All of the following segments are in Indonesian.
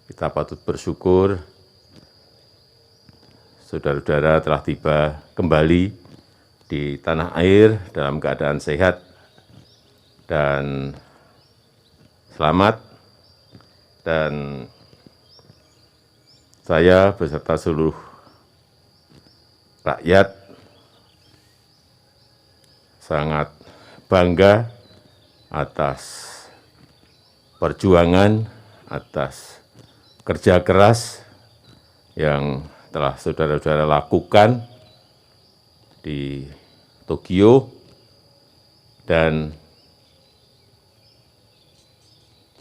Kita patut bersyukur saudara-saudara telah tiba kembali di tanah air dalam keadaan sehat dan selamat, dan saya beserta seluruh rakyat sangat bangga atas perjuangan, atas kerja keras yang telah saudara-saudara lakukan di Tokyo, dan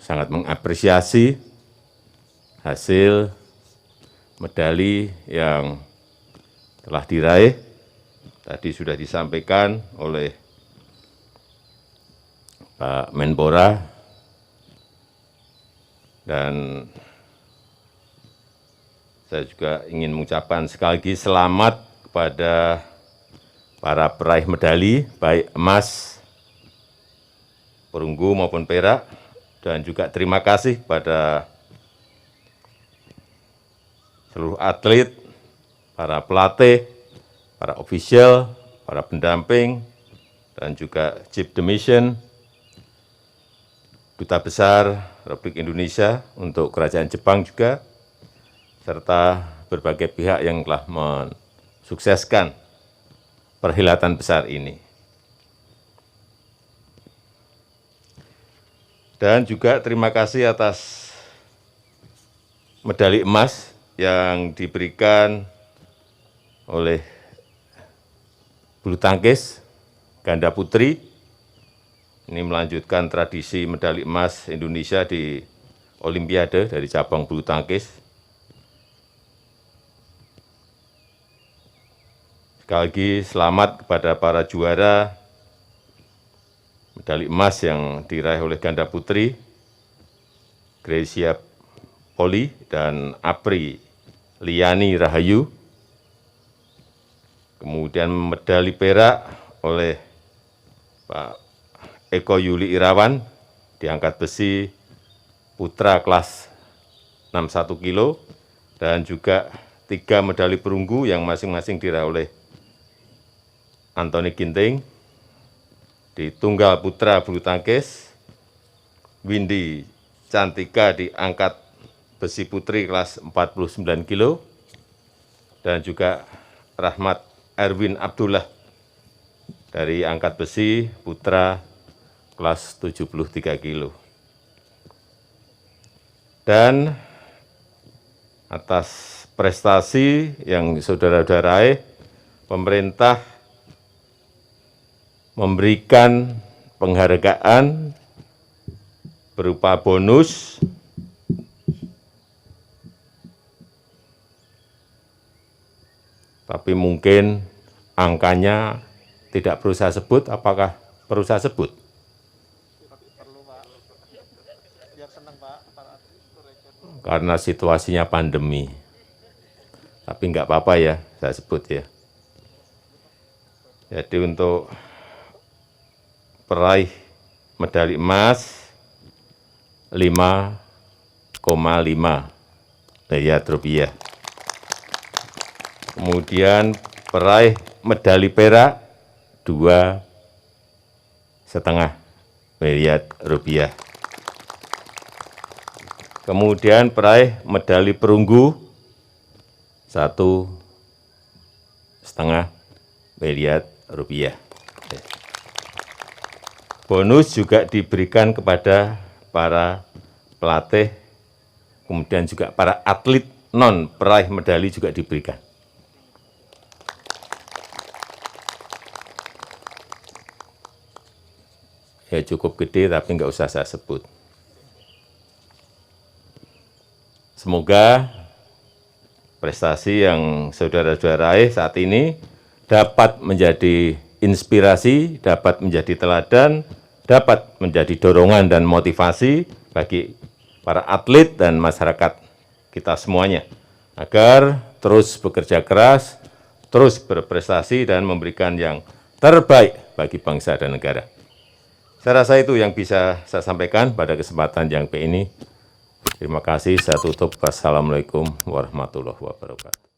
sangat mengapresiasi hasil medali yang telah diraih. Tadi sudah disampaikan oleh Pak Menpora, dan saya juga ingin mengucapkan sekali lagi selamat kepada para peraih medali, baik emas, perunggu maupun perak, dan juga terima kasih kepada seluruh atlet, para pelatih, para ofisial, para pendamping, dan juga Chief de Mission, Duta Besar Republik Indonesia untuk Kerajaan Jepang juga, serta berbagai pihak yang telah mensukseskan perhelatan besar ini. Dan juga terima kasih atas medali emas yang diberikan oleh bulu tangkis ganda putri. Ini melanjutkan tradisi medali emas Indonesia di Olimpiade dari cabang bulu tangkis. Sekali lagi selamat kepada para juara medali emas yang diraih oleh ganda putri, Grecia Poli dan Apri Liani Rahayu. Kemudian medali perak oleh Pak Eko Yuli Irawan di angkat besi putra kelas 61 kilo, dan juga 3 medali perunggu yang masing-masing diraih oleh Antoni Ginting di tunggal putra bulu tangkis, Windy Cantika di angkat besi putri kelas 49 kilo, dan juga Rahmat Erwin Abdullah dari angkat besi putra kelas 73 kilo. Dan atas prestasi yang saudara-saudara raih, pemerintah memberikan penghargaan berupa bonus tapi mungkin angkanya tidak perlu saya sebut. Apakah perlu saya sebut? Perlu, Pak. Biar senang, Pak. Karena situasinya pandemi. Tapi enggak apa-apa ya, saya sebut ya. Jadi untuk peraih medali emas 5,5 miliar rupiah. Kemudian peraih medali perak 2,5 miliar rupiah. Kemudian peraih medali perunggu 1,5 miliar rupiah. Bonus juga diberikan kepada para pelatih, kemudian juga para atlet non peraih medali juga diberikan. Ya cukup gede, tapi nggak usah saya sebut. Semoga prestasi yang saudara-saudara raih saat ini dapat menjadi inspirasi, dapat menjadi teladan, dapat menjadi dorongan dan motivasi bagi para atlet dan masyarakat kita semuanya, agar terus bekerja keras, terus berprestasi, dan memberikan yang terbaik bagi bangsa dan negara. Saya rasa itu yang bisa saya sampaikan pada kesempatan yang baik ini. Terima kasih, saya tutup. Wassalamualaikum warahmatullahi wabarakatuh.